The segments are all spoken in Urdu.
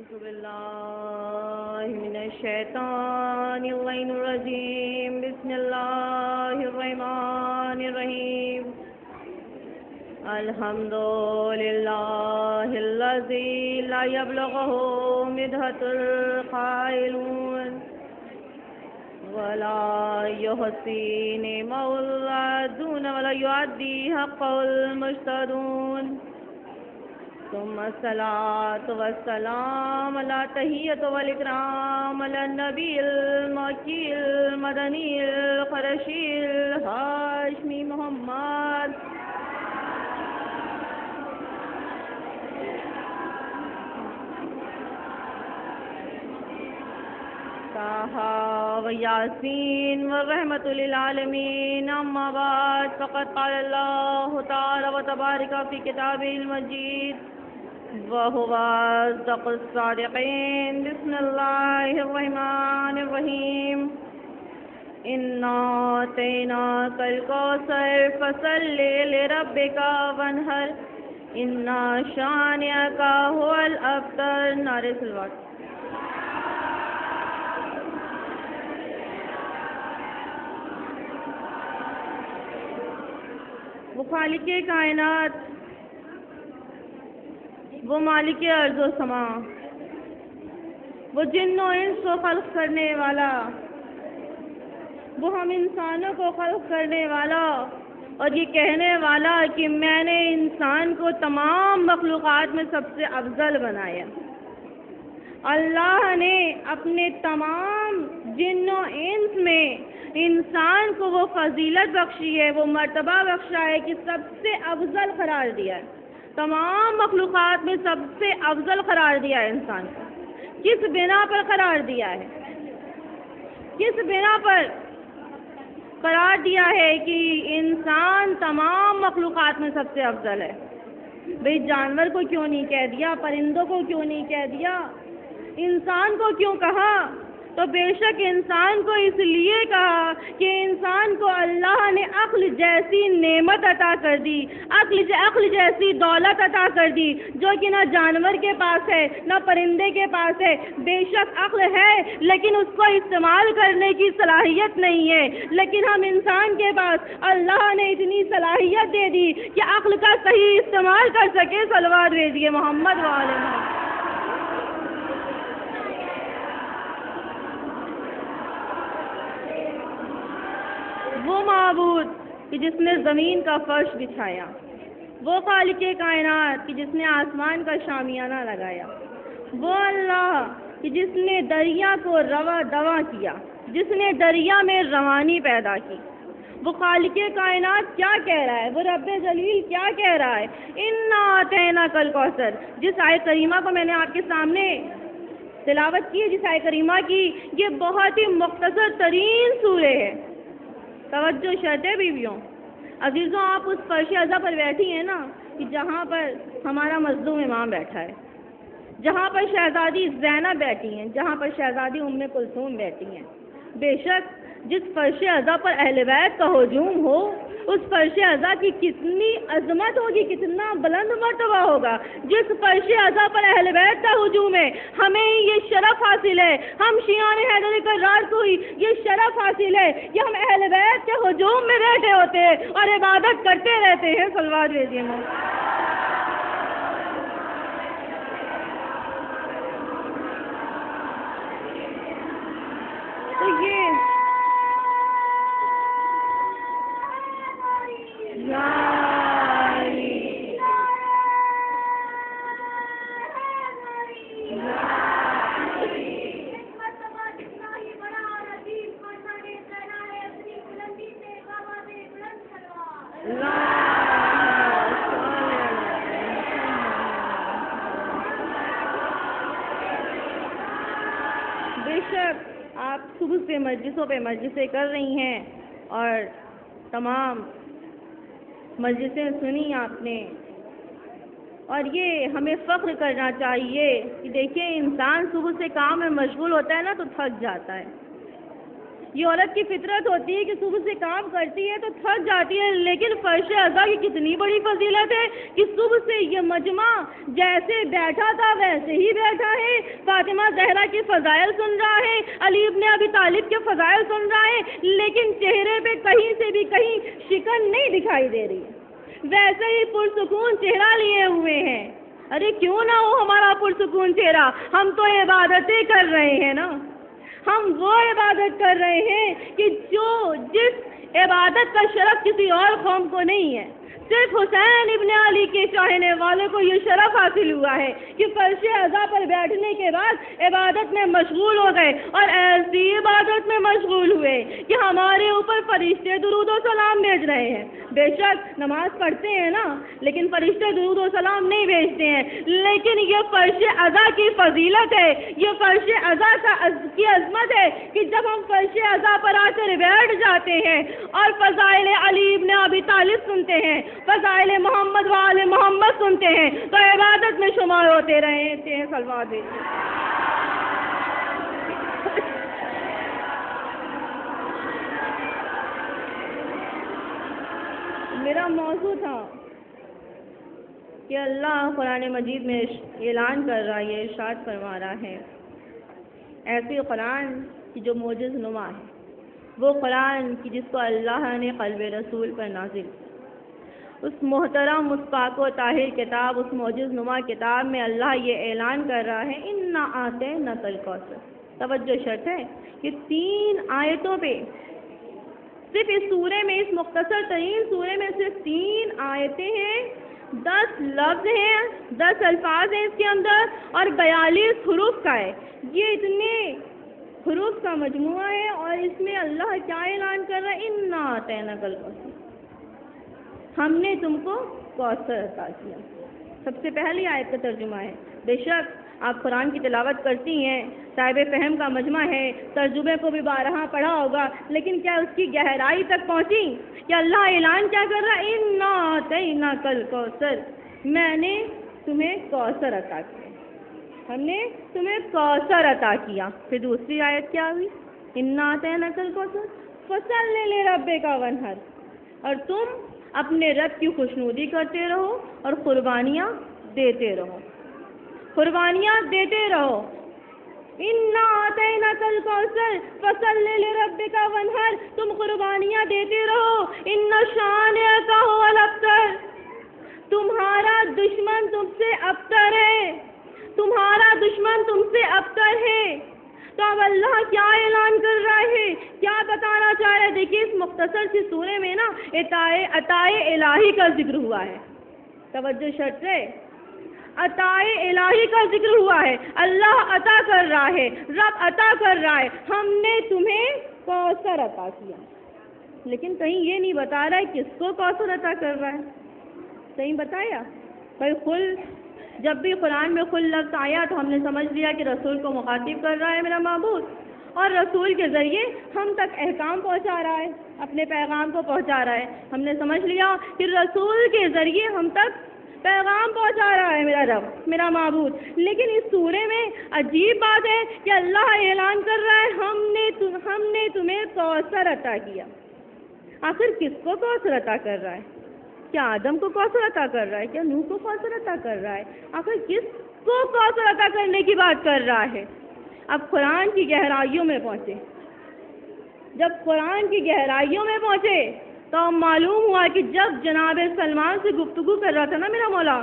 أعوذ بالله من الشيطان اللعين الرجيم بسم الله الرحمن الرحيم الحمد لله الذي لا يبلغه مدحة القائلون ولا يحصي نعمه العادون ولا يؤدي حقه المشترون ثم الصلاة والسلام على تحية والإكرام على النبي المكي المدني القرشي الهاشمي محمد طه وياسين ورحمة للعالمين أما بعد فقد قال الله تعالى وتبارك في كتابه المجيد وهو أصدق الصادقين بسم الله الرحمن الرحيم إنا أعطيناك الكوثر فصل لربك وانحر إن شانئك هو الأبتر نعرہ الوقت. وہ خالق کائنات، وہ مالک ارض و سما، وہ جن و انس کو خلق کرنے والا، وہ ہم انسانوں کو خلق کرنے والا اور یہ کہنے والا کہ میں نے انسان کو تمام مخلوقات میں سب سے افضل بنایا. اللہ نے اپنے تمام جن و انس میں انسان کو وہ فضیلت بخشی ہے، وہ مرتبہ بخشا ہے کہ سب سے افضل قرار دیا ہے. تمام مخلوقات میں سب سے افضل قرار دیا ہے انسان کو. کس بنا پر قرار دیا ہے؟ کس بنا پر قرار دیا ہے کہ انسان تمام مخلوقات میں سب سے افضل ہے؟ بھئی جانور کو کیوں نہیں کہہ دیا؟ پرندوں کو کیوں نہیں کہہ دیا؟ انسان کو کیوں کہا؟ تو بے شک انسان کو اس لیے کہا کہ انسان کو اللہ نے عقل جیسی نعمت عطا کر دی، عقل جیسی دولت عطا کر دی جو کہ نہ جانور کے پاس ہے نہ پرندے کے پاس ہے. بے شک عقل ہے لیکن اس کو استعمال کرنے کی صلاحیت نہیں ہے، لیکن ہم انسان کے پاس اللہ نے اتنی صلاحیت دے دی کہ عقل کا صحیح استعمال کر سکے. صلوات بھیجیے محمد وعلى محمد. وہ معبود کہ جس نے زمین کا فرش بچھایا، وہ خالق کائنات کہ جس نے آسمان کا شامیانہ لگایا، وہ اللہ کہ جس نے دریا کو رواں دواں کیا، جس نے دریا میں روانی پیدا کی. وہ خالق کائنات کیا کہہ رہا ہے؟ وہ رب جلیل کیا کہہ رہا ہے؟ انا اعطیناک الکوثر. جس آیت کریمہ کو میں نے آپ کے سامنے تلاوت کی ہے، جس آیت کریمہ کی، یہ بہت ہی مختصر ترین سورہ ہے. توجہ شرطیں بیویوں، عزیزوں، آپ اس فرش ازا پر بیٹھی ہیں نا کہ جہاں پر ہمارا مظلوم امام بیٹھا ہے، جہاں پر شہزادی زینب بیٹھی ہیں، جہاں پر شہزادی ام کلثوم بیٹھی ہیں. بے شک جس فرش ازا پر اہل بیت کا ہجوم ہو، اس فرش ازا کی کتنی عظمت ہوگی، کتنا بلند مرتبہ ہوگا. جس فرش ازا پر اہل بیت کا ہجوم ہے، ہمیں یہ شرف حاصل ہے، ہم شیعان حیدر کرار کو ہی یہ شرف حاصل ہے کہ ہم اہل بیت کے ہجوم میں بیٹھے ہوتے ہیں اور عبادت کرتے رہتے ہیں. صلوات بھیجیے محمد. تو یہ بے شک آپ صبح سے مجلسوں پہ مجلسیں کر رہی ہیں اور تمام مجلسیں سنی آپ نے، اور یہ ہمیں فخر کرنا چاہیے کہ دیکھیں انسان صبح سے کام میں مشغول ہوتا ہے نا تو تھک جاتا ہے، یہ عورت کی فطرت ہوتی ہے کہ صبح سے کام کرتی ہے تو تھک جاتی ہے، لیکن فرش عزا کی کتنی بڑی فضیلت ہے کہ صبح سے یہ مجمع جیسے بیٹھا تھا ویسے ہی بیٹھا ہے، فاطمہ زہرا کے فضائل سن رہا ہے، علی ابن ابی طالب کے فضائل سن رہا ہے، لیکن چہرے پہ کہیں سے بھی کہیں شکن نہیں دکھائی دے رہی، ویسے ہی پرسکون چہرہ لیے ہوئے ہیں۔ ارے کیوں نہ ہو ہمارا پرسکون چہرہ، ہم تو عبادتیں کر رہے ہیں نا، ہم وہ عبادت کر رہے ہیں کہ جس عبادت کا شرف کسی اور قوم کو نہیں ہے، صرف حسین ابن علی کے چاہنے والے کو یہ شرف حاصل ہوا ہے کہ فرش عزا پر بیٹھنے کے بعد عبادت میں مشغول ہو گئے، اور ایسی عبادت میں مشغول ہوئے کہ ہمارے اوپر فرشتے درود و سلام بھیج رہے ہیں۔ بے شک نماز پڑھتے ہیں نا، لیکن فرشتے درود و سلام نہیں بھیجتے ہیں، لیکن یہ فرش عزا کی فضیلت ہے، یہ فرش عزا کی عظمت ہے کہ جب ہم فرش عزا پر آ کر بیٹھ جاتے ہیں اور فضائل علی ابن ابی طالب سنتے ہیں، فضائل محمد و آل محمد سنتے ہیں، تو عبادت میں شمار ہوتے رہتے ہیں۔ صلوات دیجیے۔ میرا موضوع تھا کہ اللہ قرآن مجید میں اعلان کر رہا ہے، ارشاد فرما رہا ہے، ایسی قرآن کی جو معجز نما ہے، وہ قرآن کی جس کو اللہ نے قلب رسول پر نازل، اس محترم، اس پاک و طاہر کتاب، اس معجز نما کتاب میں اللہ یہ اعلان کر رہا ہے، انا اعطیناک الکوثر۔ توجہ شرط ہے کہ 3 آیتوں پہ، صرف اس سورے میں، اس مختصر ترین سورے میں صرف 3 آیتیں ہیں، 10 لفظ ہیں، 10 الفاظ ہیں اس کے اندر، اور 42 حروف کا ہے۔ یہ اتنے حروف کا مجموعہ ہے، اور اس میں اللہ کیا اعلان کر رہا ہے، انا اعطیناک الکوثر، ہم نے تم کو کوثر عطا کیا۔ سب سے پہلی آیت کا ترجمہ ہے۔ بے شک آپ قرآن کی تلاوت کرتی ہیں، صاحب فہم کا مجمع ہے، ترجمے کو بھی بارہا پڑھا ہوگا، لیکن کیا اس کی گہرائی تک پہنچی کہ اللہ اعلان کیا کر رہا ہے، انا اعطیناک الکوثر، میں نے تمہیں کوثر عطا کیا، ہم نے تمہیں کوثر عطا کیا۔ پھر دوسری آیت کیا ہوئی، انا اعطیناک الکوثر فصلی لربک وانحر، اور تم اپنے رب کی خوشنودی کرتے رہو اور قربانیاں دیتے رہو، قربانیاں دیتے رہو۔ انا اعطیناک الکوثر فصلی لربک وانحر، تم قربانیاں دیتے رہو، ان شانئک ھو الابتر، تمہارا دشمن تم سے ابتر ہے، تمہارا دشمن تم سے ابتر ہے۔ تو اب اللہ کیا اعلان کر رہا ہے، کیا بتانا چاہ رہا ہے؟ دیکھیے اس مختصر سی سورے میں نا عطائے الہی کا ذکر ہوا ہے۔ توجہ شرط ہے، عطائے الہی کا ذکر ہوا ہے، اللہ عطا کر رہا ہے، رب عطا کر رہا ہے، ہم نے تمہیں کوثر عطا کیا، لیکن کہیں یہ نہیں بتا رہا ہے کس کو کوثر عطا کر رہا ہے، کہیں بتایا؟ بھائی جب بھی قرآن میں خل لفظ آیا تو ہم نے سمجھ لیا کہ رسول کو مخاطب کر رہا ہے میرا معبود، اور رسول کے ذریعے ہم تک احکام پہنچا رہا ہے، اپنے پیغام کو پہنچا رہا ہے۔ ہم نے سمجھ لیا کہ رسول کے ذریعے ہم تک پیغام پہنچا رہا ہے میرا رب، میرا معبود۔ لیکن اس سورے میں عجیب بات ہے کہ اللہ اعلان کر رہا ہے، ہم نے تمہیں کوثر عطا کیا۔ آخر کس کو کوثر عطا کر رہا ہے؟ کیا آدم کو کوثر عطا کر رہا ہے؟ کیا نوح کو کوثر عطا کر رہا ہے؟ آخر کس کو کوثر عطا کرنے کی بات کر رہا ہے؟ اب قرآن کی گہرائیوں میں پہنچے، جب قرآن کی گہرائیوں میں پہنچے تو معلوم ہوا کہ جب جناب سلمان سے گفتگو کر رہا تھا نا میرا مولا،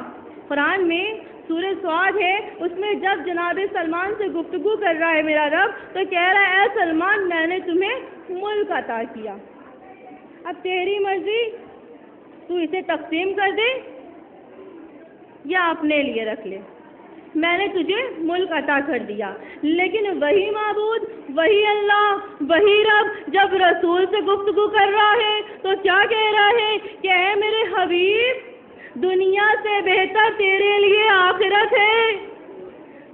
قرآن میں سورہ سعد ہے، اس میں جب جناب سلمان سے گفتگو کر رہا ہے میرا رب، تو کہہ رہا ہے اے سلمان میں نے تمہیں ملک عطا کیا، اب تیری مرضی، تو اسے تقسیم کر دے یا اپنے لیے رکھ لے، میں نے تجھے ملک عطا کر دیا۔ لیکن وہی معبود، وہی اللہ، وہی رب جب رسول سے گفتگو کر رہا ہے تو کیا کہہ رہا ہے کہ اے میرے حبیب، دنیا سے بہتر تیرے لیے آخرت ہے،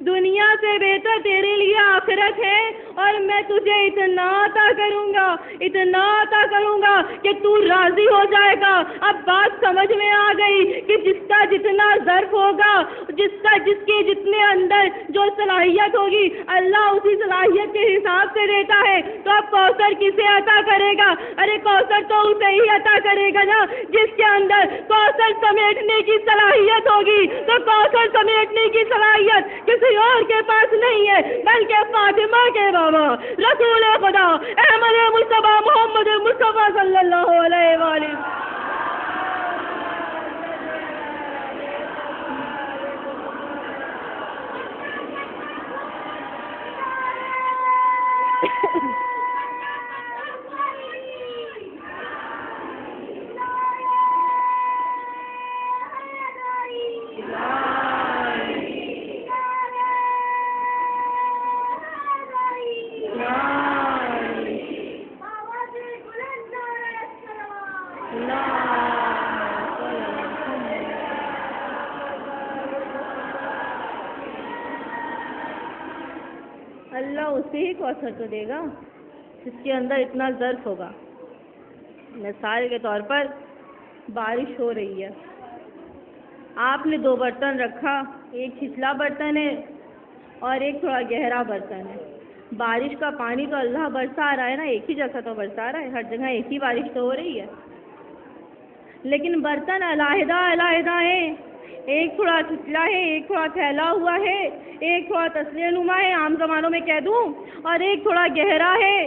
دنیا سے بہتر تیرے لیے آخرت ہے، اور میں تجھے اتنا عطا کروں گا کہ تو راضی ہو جائے گا۔ اب بات سمجھ میں آ گئی کہ جس کا جتنا ظرف ہوگا، جس کے جتنے اندر جو صلاحیت ہوگی، اللہ اسی صلاحیت کے حساب سے دیتا ہے۔ تو اب کوثر کسے عطا کرے گا؟ ارے کوثر تو اسے ہی عطا کرے گا نا جس کے اندر کوثر سمیٹنے کی صلاحیت ہوگی۔ تو کوثر سمیٹنے کی صلاحیت کسی اور کے پاس نہیں ہے بلکہ فاطمہ کے بابا رسول خدا احمد مصطفیٰ محمد مصطفیٰ صلی اللہ علیہ وآلہ۔ اللہ اسے ہی کوثر تو دے گا جس کے اندر اتنا ظرف ہوگا۔ مثال کے طور پر بارش ہو رہی ہے، آپ نے 2 برتن رکھا، ایک چھچلا برتن ہے اور ایک تھوڑا گہرا برتن ہے۔ بارش کا پانی تو اللہ برسا رہا ہے نا، ایک ہی جگہ تو برسا رہا ہے، ہر جگہ ایک ہی بارش تو ہو رہی ہے، لیکن برتن علیحدہ ہیں۔ ایک تھوڑا چھچلا ہے، ایک تھوڑا پھیلا ہوا ہے، ایک تھوڑا تسلیہ نما ہے عام زمانوں میں کہہ دوں، اور ایک تھوڑا گہرا ہے۔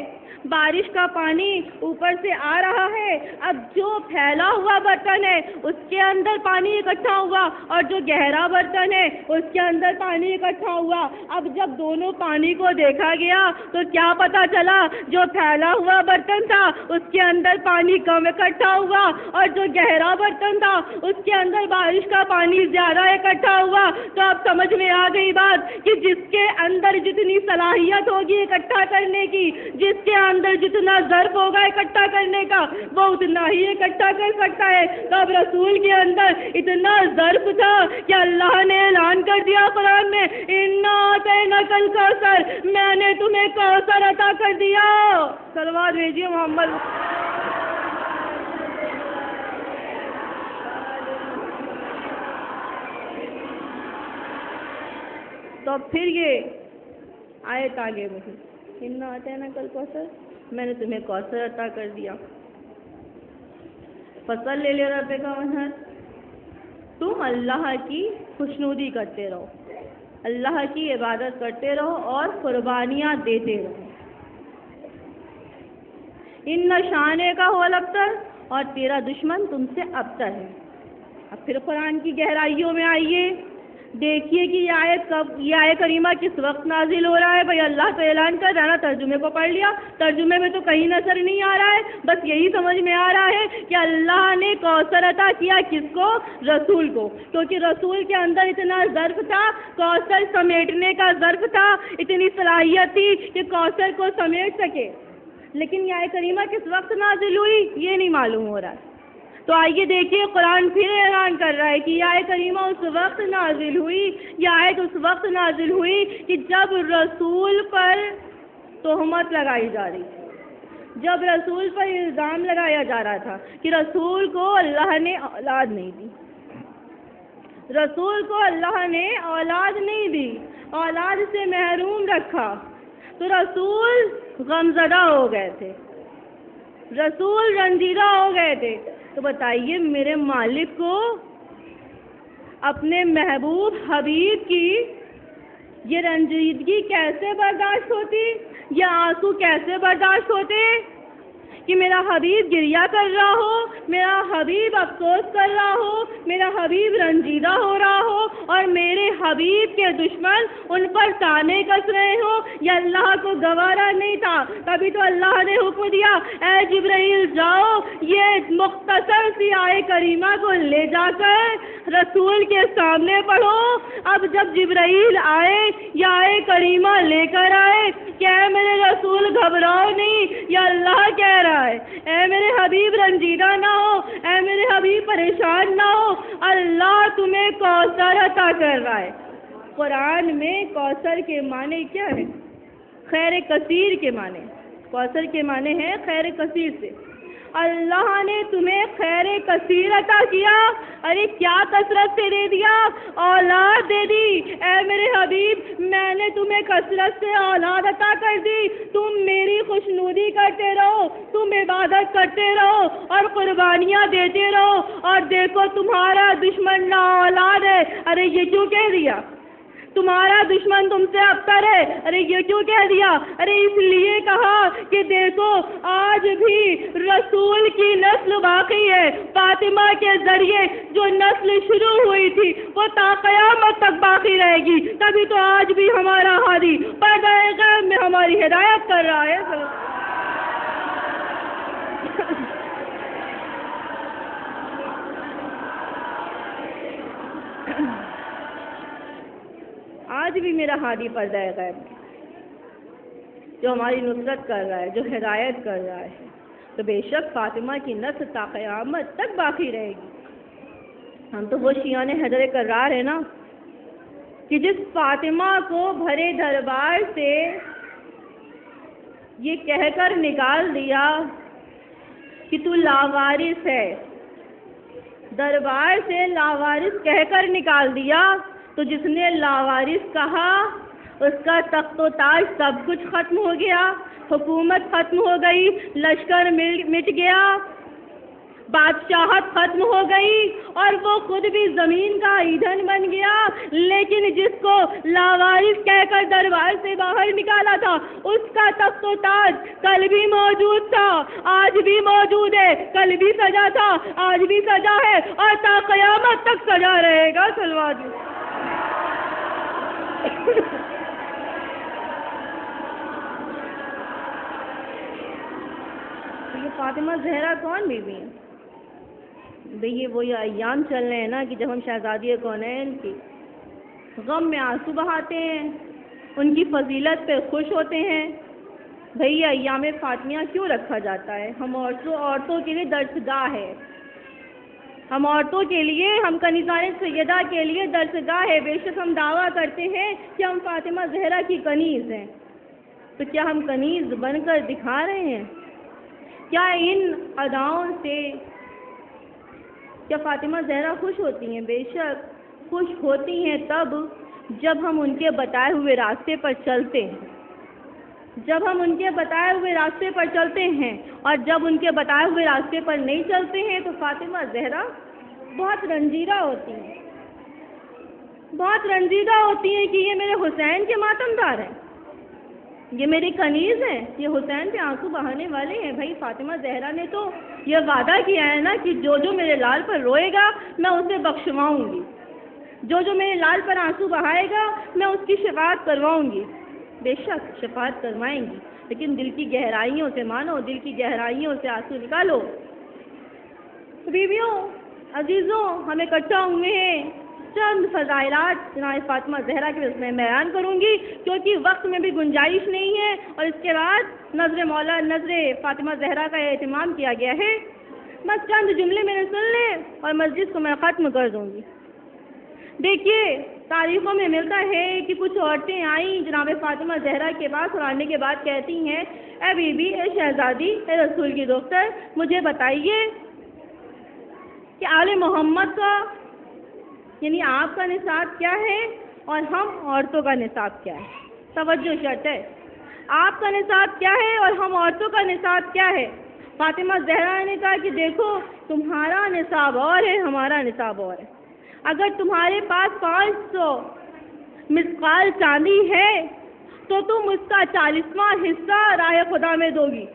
بارش کا پانی اوپر سے آ رہا ہے، اب جو پھیلا ہوا برتن ہے اس کے اندر پانی اکٹھا ہوا اور جو گہرا برتن ہے اس کے اندر پانی اکٹھا ہوا۔ اب جب دونوں پانی کو دیکھا گیا تو کیا پتا چلا؟ جو پھیلا ہوا برتن تھا اس کے اندر پانی کم اکٹھا ہوا اور جو گہرا برتن تھا اس کے اندر بارش کا پانی زیادہ اکٹھا ہوا۔ تو اب سمجھ میں آ گئی بات کہ جس کے اندر جتنی صلاحیت ہوگی اکٹھا کرنے کی، جس کے اندر جتنا ظرف ہوگا اکٹھا کرنے کا، وہ اتنا ہی اکٹھا کر سکتا ہے۔ تو اب رسول کے اندر اتنا ظرف تھا کہ اللہ نے اعلان کر دیا قرآن میں، اِنَّا أَعْطَيْنَاكَ الْكَوْثَرَ، میں نے تمہیں کوثر عطا کر دیا۔ صلوات بھیجیے محمد۔ تو پھر یہ آیت آگے بڑھی، اِنَّا أَعْطَيْنَاكَ الْكَوْثَرَ، میں نے تمہیں کوثر عطا کر دیا۔ فصل لے ربک وانحر، تم اللہ کی خوشنودی کرتے رہو، اللہ کی عبادت کرتے رہو اور قربانیاں دیتے رہو۔ ان شانے کا ہو الابتر، اور تیرا دشمن تم سے ابتر ہے۔ اب پھر قرآن کی گہرائیوں میں آئیے، دیکھیے کہ یہ آیت کریمہ کس وقت نازل ہو رہا ہے۔ بھائی اللہ تو اعلان کر رہا نا، ترجمے کو پڑھ لیا، ترجمے میں تو کہیں نظر نہیں آ رہا ہے، بس یہی سمجھ میں آ رہا ہے کہ اللہ نے کوثر عطا کیا کس کو؟ رسول کو، کیونکہ رسول کے اندر اتنا ظرف تھا، کوثر سمیٹنے کا ظرف تھا، اتنی صلاحیت تھی کہ کوثر کو سمیٹ سکے۔ لیکن یہ آیت کریمہ کس وقت نازل ہوئی یہ نہیں معلوم ہو رہا ہے۔ تو آئیے دیکھیے، قرآن پھر اعلان کر رہا ہے کہ یہ آیت کریمہ اس وقت نازل ہوئی، یہ آیت اس وقت نازل ہوئی کہ جب رسول پر تہمت لگائی جا رہی تھی، جب رسول پر الزام لگایا جا رہا تھا کہ رسول کو اللہ نے اولاد نہیں دی، رسول کو اللہ نے اولاد نہیں دی، اولاد سے محروم رکھا، تو رسول غمزدہ ہو گئے تھے، رسول رنجیدہ ہو گئے تھے۔ تو بتائیے میرے مالک کو اپنے محبوب حبیب کی یہ رنجیدگی کیسے برداشت ہوتی، یہ آنسو کیسے برداشت ہوتے کہ میرا حبیب گریہ کر رہا ہو، میرا حبیب افسوس کر رہا ہو، میرا حبیب رنجیدہ ہو رہا ہو، اور میرے حبیب کے دشمن ان پر تانے کس رہے ہوں۔ یہ اللہ کو گوارا نہیں تھا، تبھی تو اللہ نے حکم دیا، اے جبرائیل جاؤ یہ مختصر سی آیت کریمہ کو لے جا کر رسول کے سامنے پڑھو۔ اب جب جبرائیل آئے، یہ آیت کریمہ لے کر آئے کہ اے میرے رسول گھبراؤ نہیں، یہ اللہ کہہ رہا ہے، اے میرے حبیب رنجیدہ نہ ہو، اے میرے حبیب پریشان نہ ہو، اللہ تمہیں کوثر عطا کر رہا ہے۔ قرآن میں کوثر کے معنی کیا ہے؟ خیر کثیر کے معنی، کوثر کے معنی ہے خیر کثیر سے۔ اللہ نے تمہیں خیر کثیر عطا کیا، ارے کیا کثرت سے دے دیا، اولاد دے دی۔ اے میرے حبیب میں نے تمہیں کثرت سے اولاد عطا کر دی، تم میری خوشنودی کرتے رہو، تم عبادت کرتے رہو اور قربانیاں دیتے رہو، اور دیکھو تمہارا دشمن لا اولاد ہے، ارے یہ کیوں کہہ دیا؟ تمہارا دشمن تم سے ابتر ہے، ارے یہ کیوں کہہ دیا؟ ارے اس لیے کہا کہ دیکھو آج بھی رسول کی نسل باقی ہے، فاطمہ کے ذریعے جو نسل شروع ہوئی تھی وہ تا قیامت تک باقی رہے گی، تبھی تو آج بھی ہمارا ہادی پردہ غیب میں ہماری ہدایت کر رہا ہے۔ آج بھی میرا ہادی پردہ غیب جو ہماری نصرت کر رہا ہے، جو ہدایت کر رہا ہے، تو بے شک فاطمہ کی نسل تا قیامت تک باقی رہے گی۔ ہم تو وہ شیعان حیدر کرار ہیں نا کہ جس فاطمہ کو بھرے دربار سے یہ کہہ کر نکال دیا کہ تو لاوارث ہے، دربار سے لاوارث کہہ کر نکال دیا، تو جس نے لاوارث کہا اس کا تخت و تاج سب کچھ ختم ہو گیا، حکومت ختم ہو گئی، لشکر مٹ گیا، بادشاہت ختم ہو گئی، اور وہ خود بھی زمین کا ایندھن بن گیا۔ لیکن جس کو لاوارث کہہ کر دربار سے باہر نکالا تھا اس کا تخت و تاج کل بھی موجود تھا، آج بھی موجود ہے، کل بھی سجا تھا، آج بھی سجا ہے، اور تا قیامت تک سجا رہے گا۔ صلوات یہ فاطمہ زہرا کون بیوی ہیں؟ یہ وہی ایام چل رہے ہیں نا کہ جب ہم شہزادی کونین کی غم میں آنسو بہاتے ہیں، ان کی فضیلت پہ خوش ہوتے ہیں۔ بھئی یہ ایام فاطمیہ کیوں رکھا جاتا ہے؟ ہم عورتوں کے لیے درسگاہ ہے، ہم عورتوں کے لیے، ہم کنیزان سیدہ کے لیے درسگاہ ہے۔ بے شک ہم دعویٰ کرتے ہیں کہ ہم فاطمہ زہرا کی کنیز ہیں، تو کیا ہم کنیز بن کر دکھا رہے ہیں؟ کیا ان اداؤں سے کیا فاطمہ زہرا خوش ہوتی ہیں؟ بے شک خوش ہوتی ہیں تب جب ہم ان کے بتائے ہوئے راستے پر چلتے ہیں، جب ہم ان کے بتائے ہوئے راستے پر چلتے ہیں، اور جب ان کے بتائے ہوئے راستے پر نہیں چلتے ہیں تو فاطمہ زہرا بہت رنجیدہ ہوتی ہیں، بہت رنجیدہ ہوتی ہیں کہ یہ میرے حسین کے ماتم دار ہیں، یہ میری کنیز ہیں، یہ حسین پہ آنسو بہانے والے ہیں۔ بھائی فاطمہ زہرا نے تو یہ وعدہ کیا ہے نا کہ جو جو میرے لال پر روئے گا میں اسے بخشواؤں گی، جو جو میرے لال پر آنسو بہائے گا میں اس کی شفاعت کرواؤں گی۔ بے شک شفاعت کروائیں گی، لیکن دل کی گہرائیوں سے مانو، دل کی گہرائیوں سے آنسو نکالو۔ بیویوں، عزیزوں، ہم اکٹھا ہوئے ہیں، چند فضائلات جناب فاطمہ زہرا کے میں بیان کروں گی کیونکہ وقت میں بھی گنجائش نہیں ہے، اور اس کے بعد نظر فاطمہ زہرا کا اہتمام کیا گیا ہے۔ بس چند جملے میں نے سن لے اور مسجد کو میں ختم کر دوں گی۔ دیکھیے تاریخوں میں ملتا ہے کہ کچھ عورتیں آئیں جناب فاطمہ زہرا کے پاس اور آنے کے بعد کہتی ہیں، اے بی بی، اے شہزادی، اے رسول کی دختر، مجھے بتائیے کہ آل محمد کا یعنی آپ کا نصاب کیا ہے اور ہم عورتوں کا نصاب کیا ہے؟ توجہ شرط ہے، آپ کا نصاب کیا ہے اور ہم عورتوں کا نصاب کیا ہے؟ فاطمہ زہرا نے کہا کہ دیکھو تمہارا نصاب اور ہے، ہمارا نصاب اور ہے۔ اگر تمہارے پاس 500 مثقال چاندی ہے تو تم اس کا 40واں حصہ راہ خدا میں دو گی۔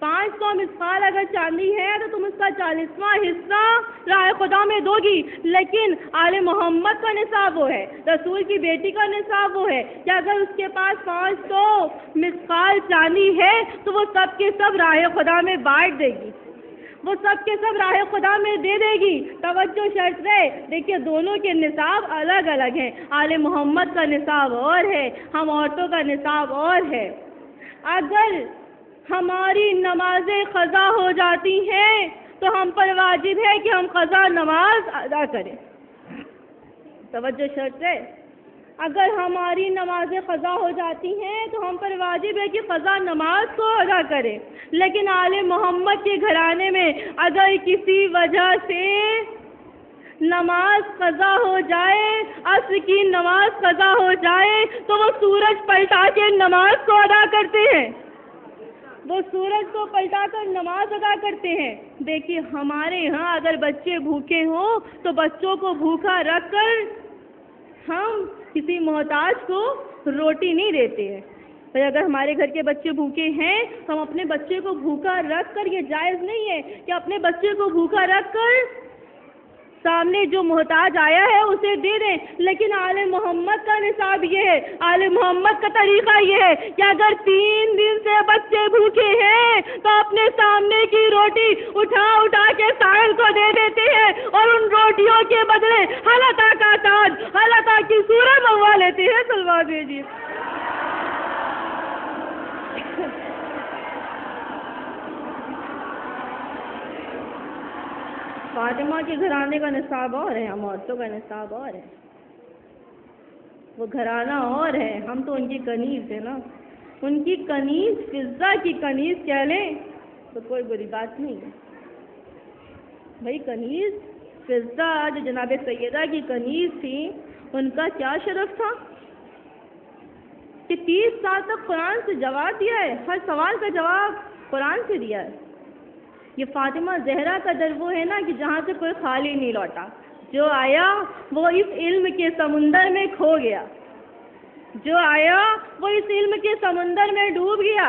500 مثقال اگر چاندی ہے تو تم اس کا 40واں حصہ راہ خدا میں دو گی، لیکن آل محمد کا نصاب وہ ہے، رسول کی بیٹی کا نصاب وہ ہے کہ اگر اس کے پاس 500 مثقال چاندی ہے تو وہ سب کے سب راہ خدا میں بانٹ دے گی، وہ سب کے سب راہ خدا میں دے دے گی۔ توجہ شرط ہے، دیکھیے دونوں کے نصاب الگ الگ ہیں، آل محمد کا نصاب اور ہے، ہم عورتوں کا نصاب اور ہے۔ اگر ہماری نمازیں قضا ہو جاتی ہیں تو ہم پر واجب ہے کہ ہم قضا نماز ادا کریں۔ توجہ شرط ہے، اگر ہماری نمازیں قضا ہو جاتی ہیں تو ہم پر واجب ہے کہ قضا نماز کو ادا کریں، لیکن آل محمد کے گھرانے میں اگر کسی وجہ سے نماز قضا ہو جائے، عصر کی نماز قضا ہو جائے، تو وہ سورج پلٹا کے نماز کو ادا کرتے ہیں، وہ سورج کو پلٹا کر نماز ادا کرتے ہیں۔ دیکھیے ہمارے ہاں اگر بچے بھوکے ہوں تو بچوں کو بھوکا رکھ کر ہم کسی محتاج کو روٹی نہیں دیتے ہیں، اور اگر ہمارے گھر کے بچے بھوکے ہیں تو ہم اپنے بچے کو بھوکا رکھ کر، یہ جائز نہیں ہے کہ اپنے بچے کو بھوکا رکھ کر سامنے جو محتاج آیا ہے اسے دے دیں۔ لیکن آل محمد کا نصاب یہ ہے، آل محمد کا طریقہ یہ ہے کہ اگر 3 دن سے بچے بھوکے ہیں تو اپنے سامنے کی روٹی اٹھا کے سائل کو دے دیتے ہیں، اور ان روٹیوں کے بدلے حلقہ کا تاج، حلقہ کی صورت منگوا لیتے ہیں۔ سلوا دیجیے۔ فاطمہ کے گھرانے کا نصاب اور ہے، ہم عورتوں کا نصاب اور ہے، وہ گھرانہ اور ہے، ہم تو ان کی کنیز ہیں نا، ان کی کنیز فضہ کی کنیز کہہ لیں تو کوئی بری بات نہیں ہے بھائی۔ کنیز فضہ جو جناب سیدہ کی کنیز تھی، ان کا کیا شرف تھا کہ 30 سال تک قرآن سے جواب دیا ہے، ہر سوال کا جواب قرآن سے دیا ہے۔ یہ فاطمہ زہرا کا در وہ ہے نا کہ جہاں سے کوئی خالی نہیں لوٹا، جو آیا وہ اس علم کے سمندر میں کھو گیا، جو آیا وہ اس علم کے سمندر میں ڈوب گیا،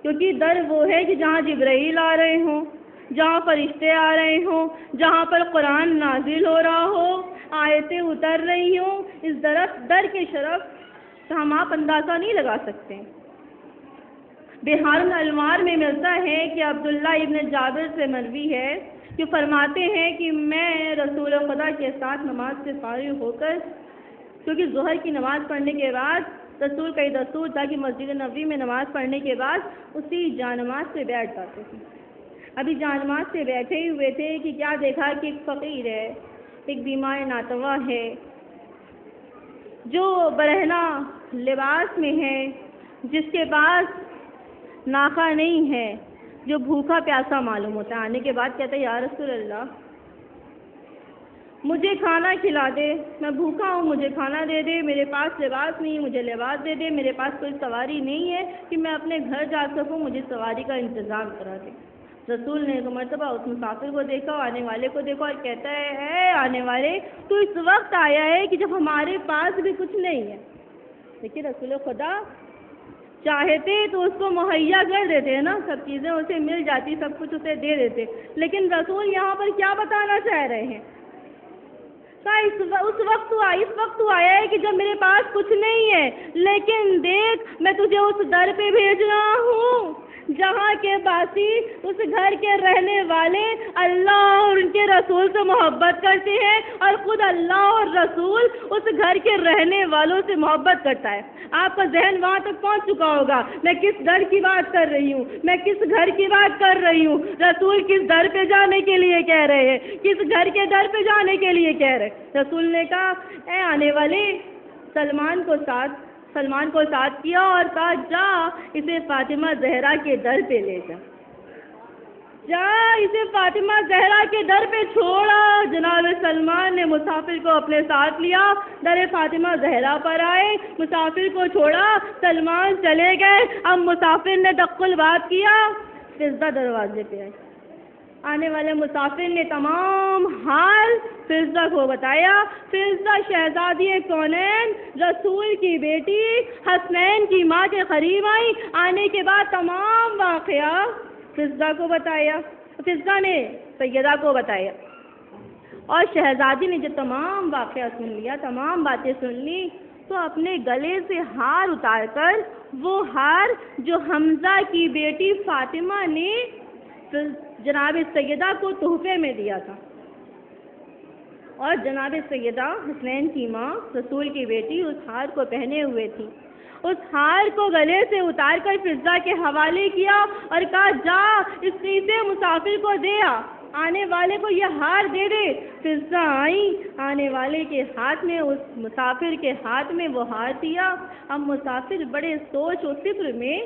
کیونکہ در وہ ہے کہ جہاں جبرائیل آ رہے ہوں، جہاں فرشتے آ رہے ہوں، جہاں پر قرآن نازل ہو رہا ہو، آیتیں اتر رہی ہوں، اس در کے شرف کا ہم آپ اندازہ نہیں لگا سکتے۔ بہار الانوار میں ملتا ہے کہ عبداللہ ابن جابر سے مروی ہے کہ فرماتے ہیں کہ میں رسول خدا کے ساتھ نماز سے فارغ ہو کر، کیونکہ ظہر کی نماز پڑھنے کے بعد رسول کا یہ دستور تھا کہ مسجد نبوی میں نماز پڑھنے کے بعد اسی جانماز سے بیٹھ جاتے تھے۔ ابھی جانماز سے بیٹھے ہی ہوئے تھے کہ کیا دیکھا کہ ایک فقیر ہے، ایک بیمار ناتوا ہے، جو برہنہ لباس میں ہے، جس کے پاس ناقہ نہیں ہے، جو بھوکا پیاسا معلوم ہوتا ہے۔ آنے کے بعد کہتا ہے یا رسول اللہ مجھے کھانا کھلا دے، میں بھوکا ہوں، مجھے کھانا دے دے، میرے پاس لباس نہیں، مجھے لباس دے دے، میرے پاس کوئی سواری نہیں ہے کہ میں اپنے گھر جا سکوں، مجھے سواری کا انتظام کرا دے۔ رسول نے ایک مرتبہ اس مسافر کو دیکھا، آنے والے کو دیکھا، اور کہتا ہے اے آنے والے، تو اس وقت آیا ہے کہ جب ہمارے پاس بھی کچھ نہیں ہے۔ دیکھیے رسول خدا چاہتے تو اس کو مہیا کر دیتے ہیں نا، سب چیزیں اسے مل جاتی، سب کچھ اسے دے دیتے، لیکن رسول یہاں پر کیا بتانا چاہ رہے ہیں؟ اس وقت تو آیا ہے کہ جب میرے پاس کچھ نہیں ہے، لیکن دیکھ میں تجھے اس در پہ بھیج رہا ہوں جہاں کے باسی، اس گھر کے رہنے والے اللہ اور ان کے رسول سے محبت کرتے ہیں، اور خود اللہ اور رسول اس گھر کے رہنے والوں سے محبت کرتا ہے۔ آپ کا ذہن وہاں تک پہنچ چکا ہوگا میں کس در کی بات کر رہی ہوں، میں کس گھر کی بات کر رہی ہوں، رسول کس در پہ جانے کے لیے کہہ رہے ہیں، کس گھر کے در پہ جانے کے لیے کہہ رہے ہیں۔ رسول نے کہا اے آنے والے، سلمان کو ساتھ کیا اور کہا جا اسے فاطمہ زہرا کے در پہ لے جا اسے فاطمہ زہرا کے در پہ چھوڑا۔ جناب سلمان نے مسافر کو اپنے ساتھ لیا، در فاطمہ زہرا پر آئے، مسافر کو چھوڑا، سلمان چلے گئے۔ اب مسافر نے دق الباب کیا، فضہ دروازے پہ آئی۔ آنے والے مسافر نے تمام حال فضہ کو بتایا۔ فضہ شہزادی کونین، رسول کی بیٹی، حسنین کی ماں کے قریب آئی۔ آنے کے بعد تمام واقعہ فضہ کو بتایا، فضہ نے سیدہ کو بتایا، اور شہزادی نے جو تمام واقعہ سن لیا، تمام باتیں سن لی، تو اپنے گلے سے ہار اتار کر، وہ ہار جو حمزہ کی بیٹی فاطمہ نے جناب سیدہ کو تحفے میں دیا تھا، اور جناب سیدہ حسنین کی ماں رسول کی بیٹی اس ہار کو پہنے ہوئے تھی، اس ہار کو گلے سے اتار کر فضہ کے حوالے کیا اور کہا جا اسے مسافر کو دے آ۔ آنے والے کو یہ ہار دے دے۔ فضا آئی، آنے والے کے ہاتھ میں، اس مسافر کے ہاتھ میں وہ ہار دیا۔ اب مسافر بڑے سوچ و فکر میں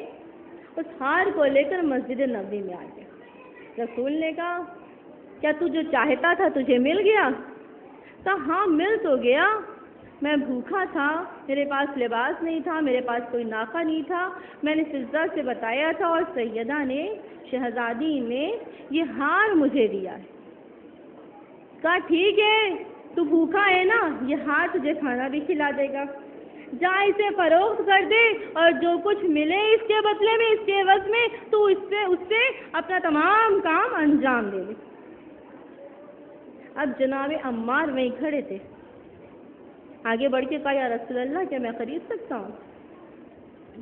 اس ہار کو لے کر مسجد نبوی میں آ گیا۔ رسول نے کہا کیا تو جو چاہتا تھا تجھے مل گیا؟ کہا ہاں مل تو گیا، میں بھوکا تھا، میرے پاس لباس نہیں تھا، میرے پاس کوئی ناقہ نہیں تھا، میں نے فضا سے بتایا تھا اور سیدہ نے، شہزادی نے یہ ہار مجھے دیا ہے۔ کہا ٹھیک ہے، تو بھوکا ہے نا، یہ ہار تجھے کھانا بھی کھلا دے گا، جا اسے فروخت کر دے اور جو کچھ ملے اس کے بدلے میں، اس کے عوض میں تو اس سے اپنا تمام کام انجام دے دے۔ اب جناب عمار وہیں کھڑے تھے، آگے بڑھ کے کہا یا رسول اللہ کیا میں خرید سکتا ہوں؟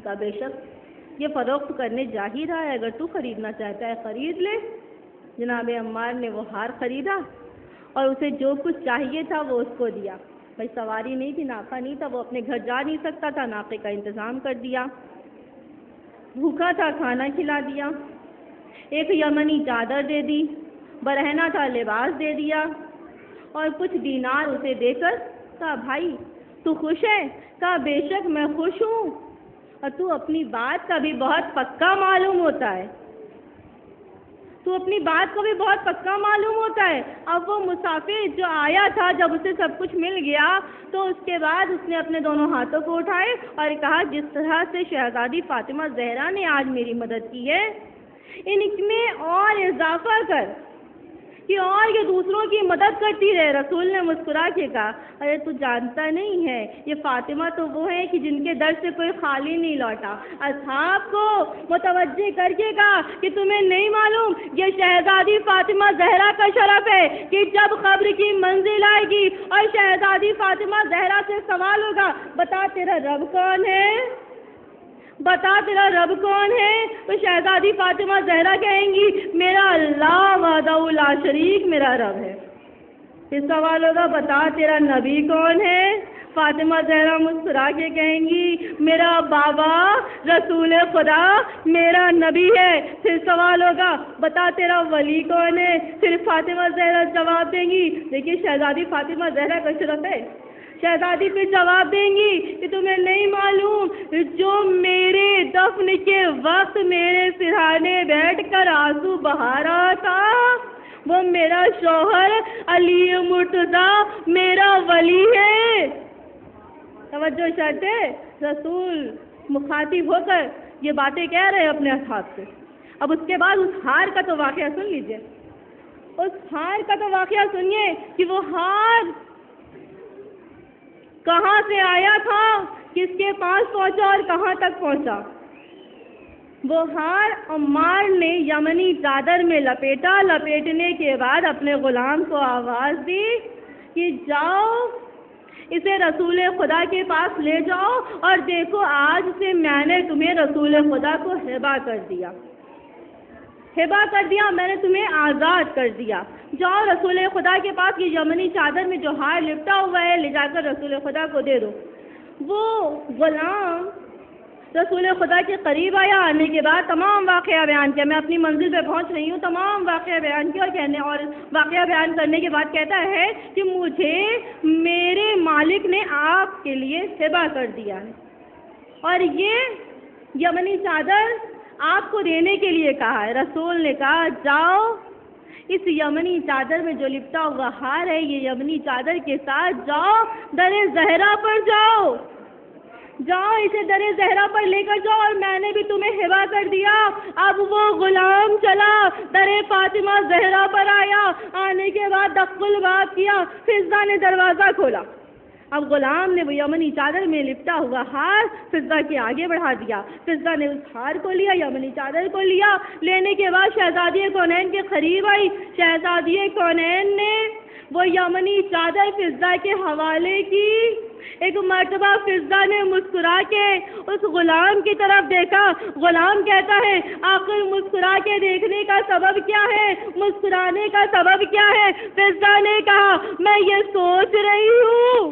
کہا بے شک، یہ فروخت کرنے جا ہی رہا ہے، اگر تو خریدنا چاہتا ہے خرید لے۔ جناب عمار نے وہ ہار خریدا اور اسے جو کچھ چاہیے تھا وہ اس کو دیا۔ بھائی سواری نہیں تھی، ناقہ نہیں تھا، وہ اپنے گھر جا نہیں سکتا تھا، ناقے کا انتظام کر دیا۔ بھوکا تھا، کھانا کھلا دیا، ایک یمنی چادر دے دی، برہنہ تھا لباس دے دیا اور کچھ دینار اسے دے کر کہا بھائی تو خوش ہے؟ کہا بے شک میں خوش ہوں، اور تو اپنی بات کا بھی بہت پکا معلوم ہوتا ہے، تو اپنی بات کو بھی بہت پکا معلوم ہوتا ہے۔ اب وہ مسافر جو آیا تھا، جب اسے سب کچھ مل گیا تو اس کے بعد اس نے اپنے دونوں ہاتھوں کو اٹھائے اور کہا جس طرح سے شہزادی فاطمہ زہرا نے آج میری مدد کی ہے، ان میں اور اضافہ کر کہ اور یہ دوسروں کی مدد کرتی رہے۔ رسول نے مسکرا کے کہا ارے تو جانتا نہیں ہے، یہ فاطمہ تو وہ ہے کہ جن کے در سے کوئی خالی نہیں لوٹا۔ اصحاب کو متوجہ کر کے کہا کہ تمہیں نہیں معلوم یہ شہزادی فاطمہ زہرا کا شرف ہے کہ جب قبر کی منزل آئے گی اور شہزادی فاطمہ زہرا سے سوال ہوگا بتا تیرا رب کون ہے، بتا تیرا رب کون ہے، تو شہزادی فاطمہ زہرا کہیں گی میرا اللہ وحدہ لا شریک میرا رب ہے۔ پھر سوال ہوگا بتا تیرا نبی کون ہے، فاطمہ زہرا مسکرا کے کہیں گی میرا بابا رسول خدا میرا نبی ہے۔ پھر سوال ہوگا بتا تیرا ولی کون ہے، پھر فاطمہ زہرا جواب دیں گی، دیکھیے شہزادی فاطمہ زہرا کا شرف ہے، شہزادی پھر جواب دیں گی کہ تمہیں نہیں معلوم جو میرے دفن کے وقت میرے سرہانے بیٹھ کر آنسو بہا رہا تھا وہ میرا شوہر علی مرتضی میرا ولی ہے۔ توجہ شرط ہے، رسول مخاطب ہو کر یہ باتیں کہہ رہے اپنے اصحاب سے۔ اب اس کے بعد اس ہار کا تو واقعہ سن لیجئے، اس ہار کا تو واقعہ سنیے کہ وہ ہار کہاں سے آیا تھا، کس کے پاس پہنچا اور کہاں تک پہنچا۔ وہ ہار عمار نے یمنی چادر میں لپیٹا، لپیٹنے کے بعد اپنے غلام کو آواز دی کہ جاؤ اسے رسول خدا کے پاس لے جاؤ اور دیکھو آج سے میں نے تمہیں رسول خدا کو ہبہ کر دیا، ہبہ کر دیا، میں نے تمہیں آزاد کر دیا، جاؤ رسول خدا کے پاس یہ یمنی چادر میں جو ہار لپٹا ہوا ہے لے جا کر رسول خدا کو دے دو۔ وہ غلام رسول خدا کے قریب آیا، آنے کے بعد تمام واقعہ بیان کیا، میں اپنی منزل پہ پہنچ رہی ہوں، تمام واقعہ بیان کیا اور واقعہ بیان کرنے کے بعد کہتا ہے کہ مجھے میرے مالک نے آپ کے لیے ہبہ کر دیا ہے اور یہ یمنی چادر آپ کو دینے کے لیے کہا ہے۔ رسول نے کہا جاؤ اس یمنی چادر میں جو لپٹا ہوا ہار ہے یہ یمنی چادر کے ساتھ جاؤ در زہرا پر جاؤ، جاؤ اسے در زہرا پر لے کر جاؤ اور میں نے بھی تمہیں ہبہ کر دیا۔ اب وہ غلام چلا در فاطمہ زہرا پر آیا، آنے کے بعد دق الباب کیا، فضا نے دروازہ کھولا۔ اب غلام نے وہ یمنی چادر میں لپٹا ہوا ہار فضا کے آگے بڑھا دیا، فضا نے اس ہار کو لیا، یمنی چادر کو لیا، لینے کے بعد شہزادی کونین کے قریب آئی، شہزادی کونین نے وہ یمنی چادر فضا کے حوالے کی۔ ایک مرتبہ فضا نے مسکرا کے اس غلام کی طرف دیکھا، غلام کہتا ہے آخر مسکرا کے دیکھنے کا سبب کیا ہے، مسکرانے کا سبب کیا ہے؟ فضا نے کہا میں یہ سوچ رہی ہوں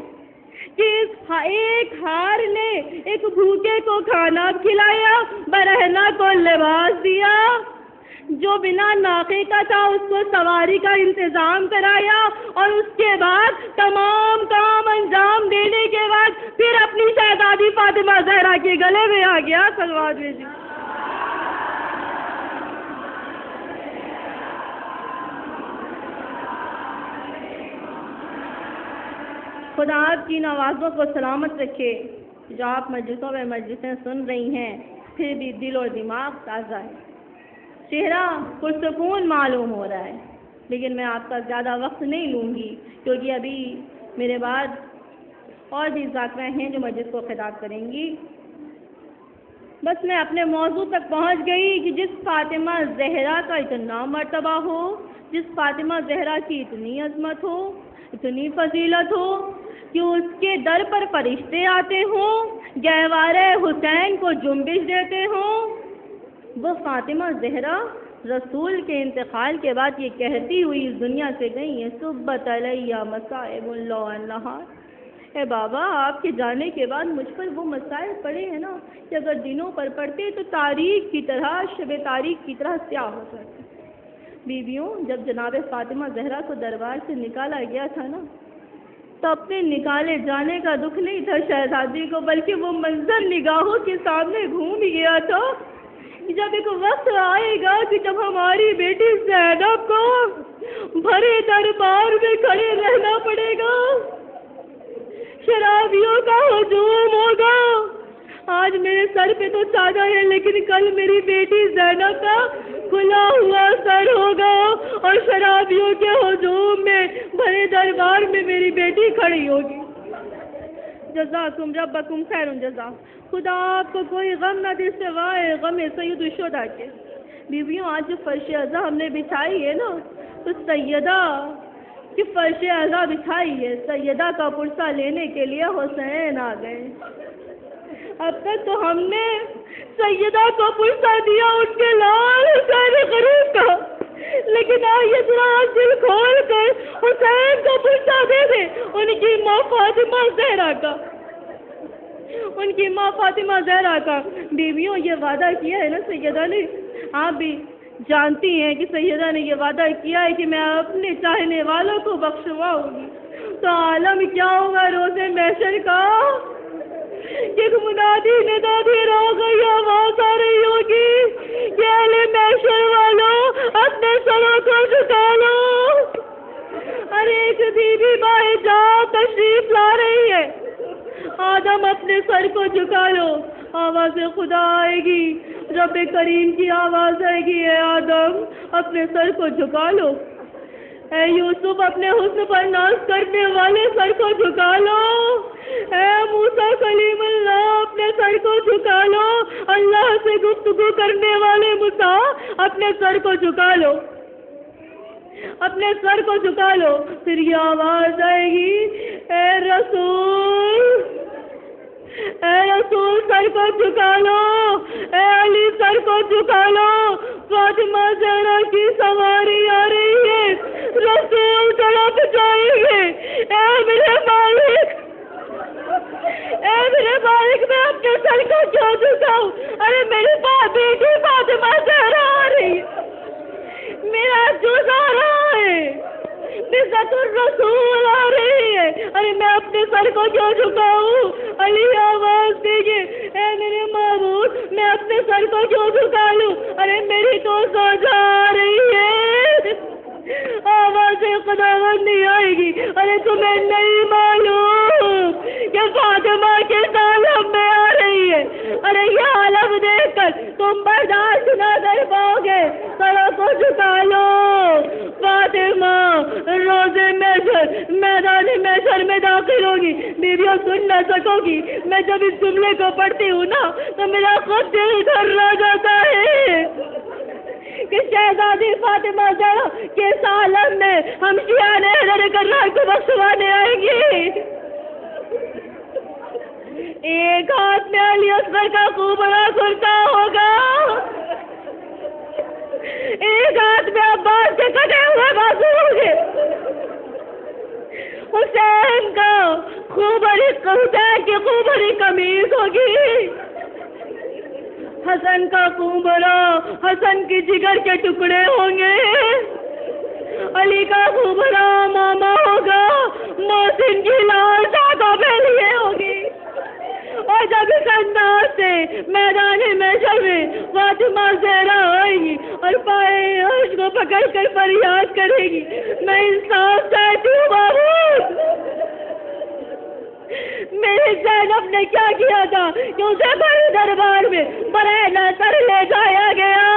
کہ اس ایک ہار نے ایک بھوکے کو کھانا کھلایا، برہنہ کو لباس دیا، جو بنا ناقے کا تھا اس کو سواری کا انتظام کرایا، اور اس کے بعد تمام کام انجام دینے کے بعد پھر اپنی شہزادی فاطمہ زہرا کے گلے میں آ گیا سلوات بھیجی۔ خدا آپ کی نوازوں کو سلامت رکھے۔ جو آپ مجلسوں میں مجلسیں سن رہی ہیں پھر بھی دل اور دماغ تازہ ہے، چہرہ پرسکون معلوم ہو رہا ہے، لیکن میں آپ کا زیادہ وقت نہیں لوں گی کیونکہ ابھی میرے بعد اور بھی ذاکرہ ہیں جو مجلس کو خطاب کریں گی۔ بس میں اپنے موضوع تک پہنچ گئی کہ جس فاطمہ زہرا کا اتنا مرتبہ ہو، جس فاطمہ زہرا کی اتنی عظمت ہو، اتنی فضیلت ہو کہ اس کے در پر فرشتے آتے ہوں، گہوارے حسین کو جنبش دیتے ہوں، وہ فاطمہ زہرا رسول کے انتقال کے بعد یہ کہتی ہوئی اس دنیا سے گئی ہیں، صبت علیہ مصائب اللہ النہار۔ اے بابا، آپ کے جانے کے بعد مجھ پر وہ مسائل پڑے ہیں نا کہ اگر دنوں پر پڑتے تو تاریخ کی طرح، شب تاریخ کی طرح سیاہ ہو جاتے۔ بیویوں، جب جناب فاطمہ زہرا کو دربار سے نکالا گیا تھا نا، تو اپنے نکالے جانے کا دکھ نہیں تھا شہزادی کو، بلکہ وہ منظر نگاہوں کے سامنے گھوم گیا تھا۔ جب ایک وقت آئے گا کہ جب ہماری بیٹی زینب کو بھرے دربار میں کھڑے رہنا پڑے گا، شرابیوں کا ہجوم ہوگا۔ آج میرے سر پہ تو چادر ہے، لیکن کل میری بیٹی زینب کا کھلا ہوا سر ہوگا اور شرابیوں کے ہجوم میں بھرے دربار میں میری بیٹی کھڑی ہوگی۔ جزاکم ربکم خیر الجزا۔ خدا آپ کو کوئی غم نہ دے سوائے غم سید الشہداء کے۔ بیویوں، آج جو فرش عزا ہم نے بچھائی ہے نا، تو سیدہ کی فرش عزا بچھائی ہے، سیدہ کا پرسہ لینے کے لیے حسین آ گئے۔ اب تک تو ہم نے سیدہ کو پرسہ دیا ان کے لال حسین غریب کا، لیکن آئیے ذرا دل کھول کر حسین کو پرسہ دے دیں، ان کی ماں فاطمہ زہرا کا، ان کی ماں فاطمہ زہرا کا۔ بیویوں، یہ وعدہ کیا ہے نا سیدہ نے، آپ بھی جانتی ہیں کہ سیدہ نے یہ وعدہ کیا ہے کہ میں اپنے چاہنے والوں کو بخشواؤں گی، تو عالم کیا ہوگا روز محشر کا کہ منادی ندادی رو گئی، آواز آ رہی ہوگی کہ اہل محشر والوں اپنے سروں کو جھکا لو۔ ارے ایک بیوی ماہ جان تشریف لا رہی ہے، آدم اپنے سر کو جھکا لو، آواز خدا آئے گی، رب کریم کی آواز آئے گی، اے آدم اپنے سر کو جھکا لو، اے یوسف اپنے حسن پر ناز کرنے والے سر کو جھکا لو، اے موسیٰ کلیم اللہ اپنے سر کو جھکا لو، اللہ سے گفتگو کرنے والے موسیٰ اپنے سر کو جھکا لو، اپنے سر کو جھکا لو۔ پھر یہ آواز آئے گی، اے رسول، اے رسول سر کو جھکا لو، اے علی سر کو جھکا لو، فاطمہ زہرا کی سواری آ رہی ہے، رسول طرف جائیں گے، اے میرے مالک، اے میرے مالک میں اپنے سر کو کیوں جھکاؤں؟ ارے میری بیٹی فاطمہ زہرا آ رہی ہے، میرا جوز آ رہا ہے، عزت الرسول آ رہی ہے، ارے میں اپنے سر کو کیوں جھکاؤں؟ علی آواز دیجیے، اے میرے معبود میں اپنے سر کو کیوں جھکا لوں؟ ارے میری تو سزا آ رہی ہے، آواز خداوند نہیں آئے گی۔ ارے تمہیں نہیں معلوم کہ فاطمہ کے عالم میں آ رہی ہے؟ ارے یہ عالم دیکھ کر تم برداشت نہ کر پاؤ گے، سروں کو جھکا لو، فاطمہ روزے محشر میدان محشر میں داخل ہوگی۔ بیویوں سن نہ سکو گی، میں جب اس جملے کو پڑھتی ہوں نا تو میرا خود دل گھر جاتا ہے کہ شہزادی فاطمہ زہرا کے عالم میں ہم شیعان حیدر کرار کو بخشوانے آئیں گی۔ ایک ہاتھ میں علی اصغر کا خوب بڑا کرتا ہوگا، ایک ہاتھ میں عباس کے کٹے ہوئے بازو ہوں گے، حسین کا خوب بڑی حسین کی خوب بڑی قمیض ہوگی، حسن کا خون بھرا حسن کی جگر کے ٹکڑے ہوں گے، علی کا خون بھرا ماما ہوگا، محسن کی لال دھاگوں پہ لیے ہوگی، اور جب اس انداز سے میدان محشر میں فاطمہ زہرا آئے گی اور پائے عرش کو پکڑ کر فریاد کرے گی، میں انصاف چاہتی ہوں بابو، میرے زینب نے کیا کیا تھا کہ اسے بڑے دربار میں برائے نظر لے جایا گیا؟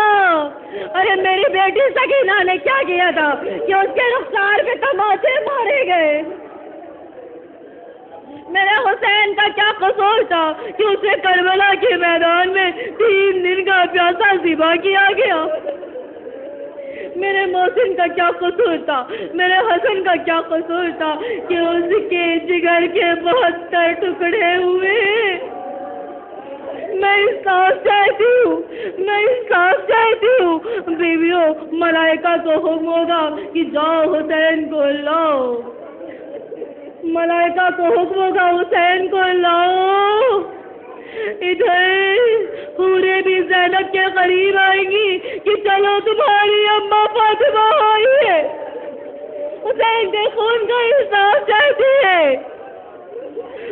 ارے میری بیٹی سکینہ نے کیا کیا تھا کہ اس کے رخسار پہ تماچے مارے گئے؟ میرے حسین کا کیا قصور تھا کہ اسے کربلا کے میدان میں 3 دن کا پیاسا ذبح کیا گیا؟ میرے محسن کا کیا قصور تھا، میرے حسن کا کیا قصور تھا کہ اس کے جگر کے 72 ٹکڑے ہوئے؟ میں انصاف چاہتی ہوں، میں انصاف چاہتی ہوں بیویوں، ملائکہ کو حکم ہوگا کہ جاؤ حسین کو لاؤ، ملائکہ کو حکم ہوگا حسین کو لاؤ، ادھر حوریں بھی زینب کے قریب آئیں گی کہ چلو تمہاری اماں فاطمہ آئی ہے، حسین کے خون کا انصاف چاہتی ہے،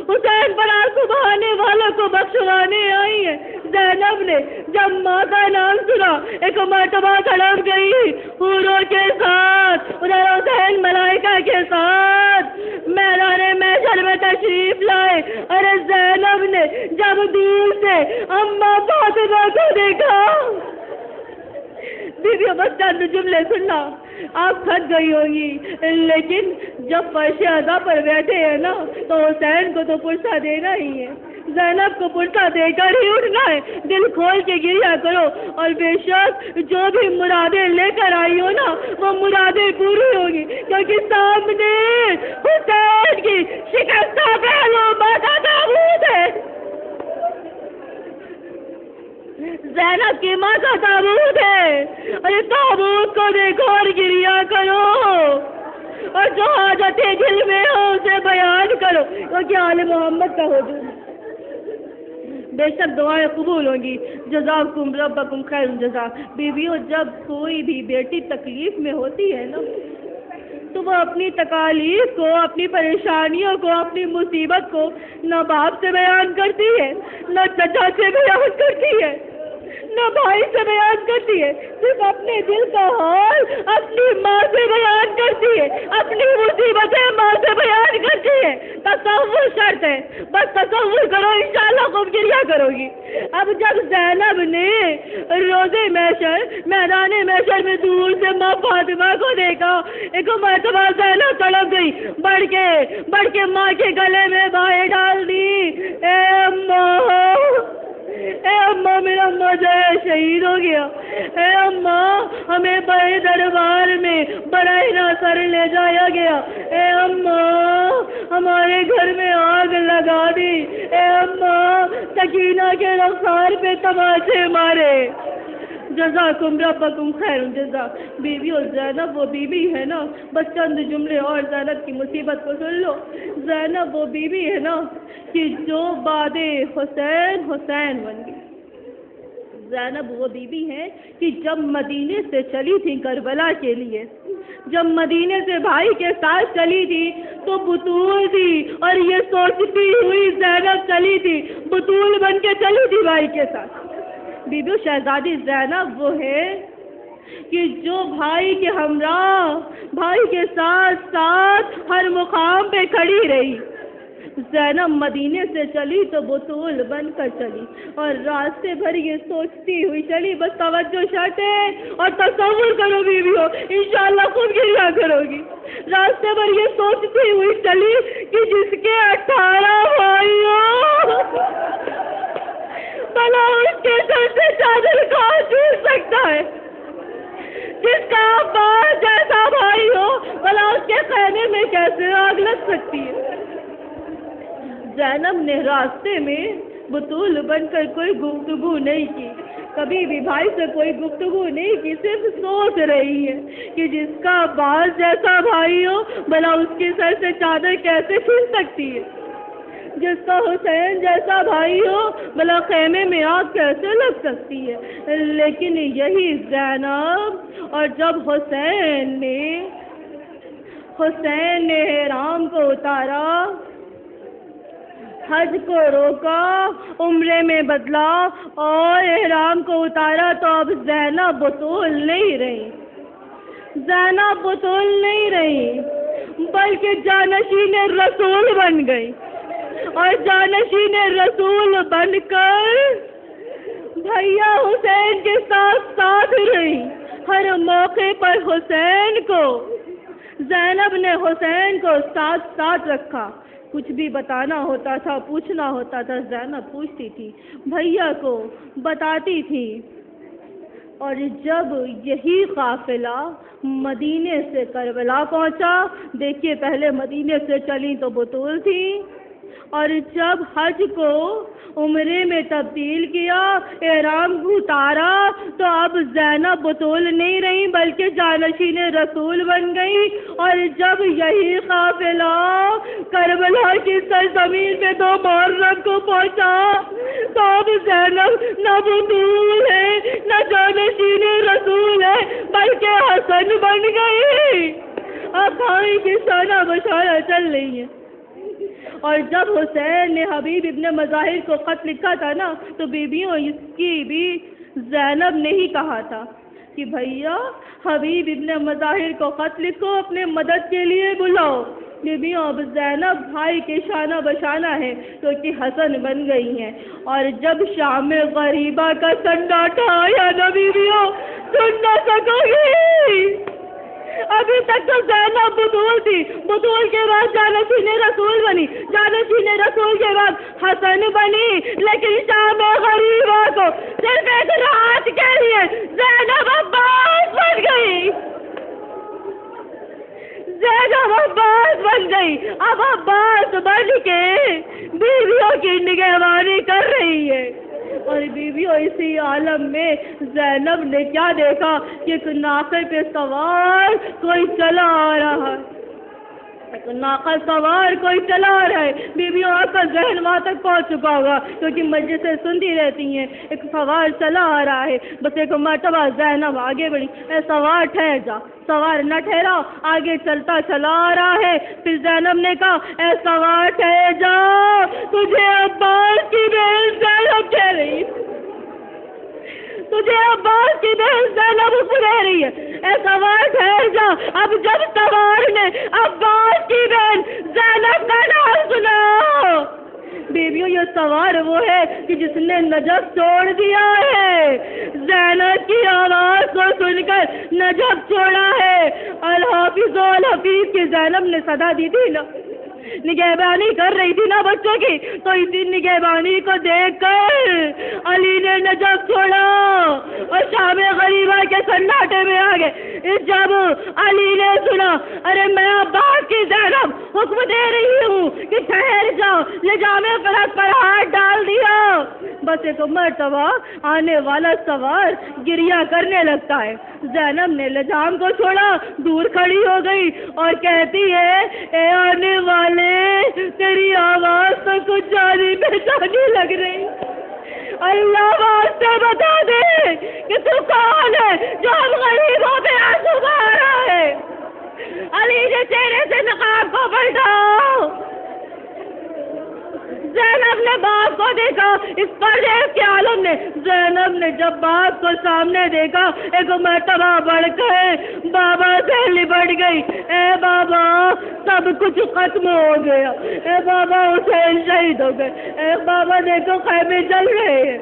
حسین پر آنسو بہانے والوں کو بخشوانے آئی ہے۔ زینب نے جب ماں کا نام سنا ایک مرتبہ تڑپ گئی حوروں کے ساتھ، ادھر حسین ملائکہ کے ساتھ میدان محشر میں تشریف لائے۔ ارے زینب نے جب دور سے اماں فاطمہ کو دیکھا، بیویوں بس چند جملے سننا، آپ تھک گئی ہوں گی، لیکن جب فرش عزا پر بیٹھے ہیں نا تو حسین کو تو پرسہ دینا ہی ہے، زینب کو پرسہ دے کر ہی اٹھنا ہے، دل کھول کے گریا کرو، اور بے شک جو بھی مرادیں لے کر آئی ہو نا وہ مرادیں پوری ہوگی، کیونکہ سامنے حسین کی شکستہ پہلو ماتا تابوت ہے، زینب کی ماں کا تابوت ہے، اور اس تابوت کو دیکھو اور گریا کرو، اور جو حاجتیں دل میں ہو اسے بیان کرو، کیونکہ آل محمد کا ہجوم بے شک دعائیں قبول ہوں گی۔ جزاکم ربکم خیر الجزا۔ بیویوں، جب کوئی بھی بیٹی تکلیف میں ہوتی ہے نا تو وہ اپنی تکالیف کو، اپنی پریشانیوں کو، اپنی مصیبت کو نہ باپ سے بیان کرتی ہے، نہ چچا سے بیان کرتی ہے، نہ بھائی سے بیان کرتی ہے، صرف اپنے دل کا حال اپنی ماں سے بیان کرتی ہے، اپنی مصیبتیں ماں سے بیان کرتی ہے۔ تصور شرط ہے، بس تصور کرو، انشاءاللہ خوب گریا کرو گی۔ اب جب زینب نے روزے محشر، میدان محشر میں دور سے ماں فاطمہ کو دیکھا، ایک مرتبہ زینب تڑپ گئی، بڑھ کے ماں کے گلے میں بائیں ڈال دی، اے اماں، اے اماں، میرا اماں جو ہے شہید ہو گیا، اے اماں ہمیں بڑے دربار میں برائے ناصر لے جایا گیا، اے اماں ہمارے گھر میں آگ لگا دی، اے اماں سکینہ کے رخسار پہ تماچے مارے۔ جزاکم ربکم خیر الجزا۔ بیویوں، زینب وہ بیوی ہے نا، بس چند جملے اور زینب کی مصیبت کو سن لو۔ زینب وہ بیوی ہے نا کہ جو بعد حسین بن گئی۔ زینب وہ بیوی ہے کہ جب مدینے سے چلی تھی کربلا کے لیے، جب مدینے سے بھائی کے ساتھ چلی تھی تو بطول تھی، اور یہ سوچتی ہوئی زینب چلی تھی، بطول بن کے چلی تھی بھائی کے ساتھ۔ بیبیو، شہزادی زینب وہ ہے کہ جو بھائی کے ہمراہ، بھائی کے ساتھ ساتھ ہر مقام پہ کھڑی رہی۔ زینب مدینے سے چلی تو بطول بن کر چلی، اور راستے بھر یہ سوچتی ہوئی چلی، بس توجہ شرط ہے، اور تصور کرو بیویوں، انشاءاللہ خود گریا کرو گی۔ راستے بھر یہ سوچتی ہوئی چلی کہ جس کے 18 بھائی ہو، بھلا اس کے سر سے چادر کہاں چھوٹ سکتا ہے؟ جس کا عباس جیسا بھائی ہو، بھلا اس کے خیمے میں کیسے آگ لگ سکتی ہے؟ زینب نے راستے میں بطول بن کر کوئی گفتگو نہیں کی، کبھی بھی بھائی سے کوئی گفتگو نہیں کی، صرف سوچ رہی ہے کہ جس کا عباس جیسا بھائی ہو، بھلا اس کے سر سے چادر کیسے چھن سکتی ہے؟ جس کا حسین جیسا بھائی ہو بلا خیمے میں آگ کیسے لگ سکتی ہے؟ لیکن یہی زینب، اور جب حسین نے احرام کو اتارا، حج کو روکا، عمرے میں بدلا اور احرام کو اتارا، تو اب زینب بطول نہیں رہی بلکہ جانشین رسول بن گئی، اور جانشین رسول بن کر بھیا حسین کے ساتھ رہی۔ ہر موقع پر زینب نے حسین کو ساتھ رکھا۔ کچھ بھی بتانا ہوتا تھا، پوچھنا ہوتا تھا، زینب پوچھتی تھی، بھیا کو بتاتی تھی۔ اور جب یہی قافلہ مدینے سے کربلا پہنچا، دیکھیے پہلے مدینے سے چلی تو بطول تھی، اور جب حج کو عمرے میں تبدیل کیا، احرام اتارا، تو اب زینب بطول نہیں رہی بلکہ جانشین رسول بن گئی۔ اور جب یہی قافلہ کربلا کی سرزمین پہ 2 محرم کو پہنچا، تو اب زینب نہ بطول ہے نہ جانشین رسول ہے بلکہ حسن بن گئی۔ اب بھائی کی شانہ بشانہ چل رہی ہے۔ اور جب حسین نے حبیب ابن مظاہر کو خط لکھا تھا نا، تو بیویوں اس کی بھی زینب نے ہی کہا تھا کہ بھیا حبیب ابن مظاہر کو خط لکھو، اپنے مدد کے لیے بلاؤ۔ بیویوں اب زینب بھائی کے شانہ بشانہ ہے کیونکہ حسن بن گئی ہیں۔ اور جب شام غریبہ کا سناٹا آیا نا بیویوں، سن نہ سکو گی، ابھی تک تو زینب بطول تھی، بطول کے بعد جانشین رسول بنی، جانشین رسول کے بعد حسن بنی، لیکن شام غریبہ کو صرف ایک رات کے لیے زینب عباس بن گئی۔ اب عباس بن کے بیویوں کی نگہبانی کر رہی ہے۔ اور بیویوں اسی عالم میں زینب نے کیا دیکھا کہ ایک ناقے پہ سوار کوئی چلا آ رہا ہے، ایک ناقہ سوار کوئی چلا آ رہا ہے۔ بیویوں آپ کا ذہن وہاں تک پہنچ چکا ہوگا کیونکہ مجلسیں سنتی رہتی ہیں، ایک سوار چلا آ رہا ہے۔ بس ایک مرتبہ زینب آگے بڑھی، اے سوار ٹھہر جا، سوار نہ ٹھہرا، آگے چلتا چلا آ رہا ہے۔ پھر زینب نے کہا، اے سوار ٹھہر جا، تجھے عباس کی بہن زینب کہہ رہی ہے، تجھے عباس کی بہن زینب کہہ رہی ہے، اے سوار ٹھہر جا۔ اب جب سوار نے عباس کی بہن زینب کا نام سنا، بیویوں یہ سوار وہ ہے کہ جس نے نجف چھوڑ دیا ہے، زینب کی آواز کو سن کر نجف چھوڑا ہے۔ الحافظ و الحفیظ کی زینب نے صدا دی تھی نا، نگہبانی کر رہی تھی نا بچوں کی، تو اسی نگہبانی کو دیکھ کر علی نے نجف چھوڑا اور شام غریبہ کے سناٹے میں آ گئے۔ جب علی نے سنا، ارے میں عباس کی زینب حکم دے رہی ہوں کہ ٹھہر جاؤ، لجامِ فرس پر ہاتھ ڈال دیا۔ بس ایک مرتبہ آنے والا سوار گریہ کرنے لگتا ہے، زینب نے لجام کو چھوڑا، دور کھڑی ہو گئی اور کہتی ہے، اے آنے والے، تیری آواز تو کچھ جانی پہچانی لگ رہی، اللہ واسطے بتا دے کہ تو کون ہے جو ہم غریبوں پہ آنسو بہا رہا ہے۔ علی کے چہرے سے نقاب کو پلٹاؤ۔ زینب نے باپ کو دیکھا، اس پردے کے عالم نے زینب نے جب باپ کو سامنے دیکھا، ایک مرتبہ بڑھ کر بابا سے لپٹ گئی، اے بابا سب کچھ ختم ہو گیا، اے بابا حسین شہید ہو گئے، اے بابا دیکھو خیمے جل رہے ہیں،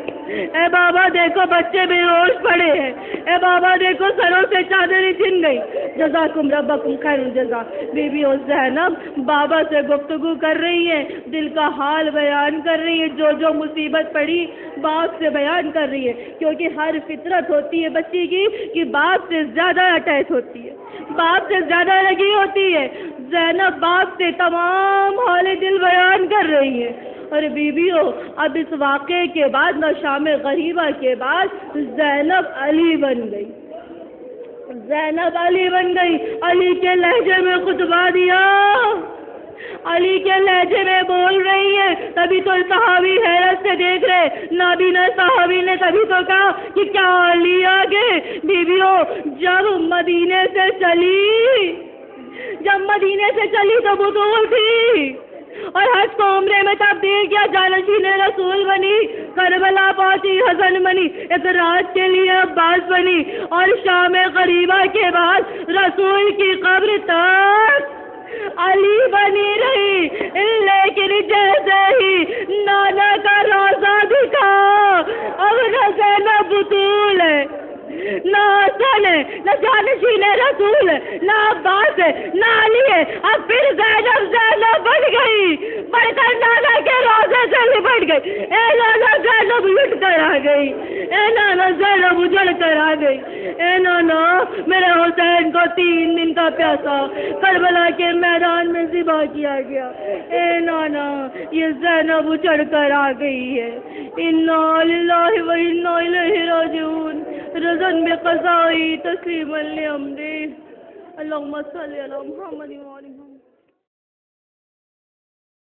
اے بابا دیکھو بچے بے ہوش پڑے ہیں، اے بابا دیکھو سروں سے چادریں چھن گئی، جزاکم ربکم خیر الجزا۔ بیوی زینب بابا سے گفتگو کر رہی ہے، دل کا حال بیان کر رہی ہے، جو مصیبت پڑی باپ سے بیان کر رہی ہے، کیونکہ ہر فطرت ہوتی ہے بچی کی کہ باپ سے زیادہ اٹیچ ہوتی ہے، باپ سے زیادہ لگی ہوتی ہے۔ زینب باپ سے تمام حال دل بیان کر رہی ہے۔ اور بیویوں اب اس واقعے کے بعد نہ شام غریبہ کے بعد زینب علی بن گئی، زینب علی بن گئی، علی کے لہجے میں خطبہ دیا، علی کے لہجے میں بول رہی ہے. تبھی تو صحابی حیرت سے دیکھ رہے. نابینا صحابی نے تبھی تو کہا کہ کیا علی آگے. بیویوں جب مدینے سے چلی تو بطول تھی اور حج کو عمرے میں تبدیل کیا. جانشین رسول بنی, کربلا پہنچی حسن بنی, اعتراض کے لیے عباس بنی اور شام غریبہ کے بعد رسول کی قبر تک علی بنی رہی. لیکن جیسے ہی نانا کا روزہ دکھا, اب نہ زینب بطول ہے, نہ حسن ہے, نہ جانشین رسول ہے, نہ عباس ہے, نہ علی ہے. اب پھر زینب بن گئی, بڑھ کر نانا کے روزے سے لپٹ گئی. اے نانا زینب لٹ کر آ گئی, اے نانا زینب اجڑ کر آ گئی. اے نانا میرے حسین کو 3 دن کا پیاسا کربلا کے میدان میں ذبح کیا گیا. اے نانا یہ زینب اجڑ کر آ گئی ہے. انا للہ و انا الیہ راجعون. رضن بقضائی تسلیما لامری. اللہم صلی علی محمد و علی محمد.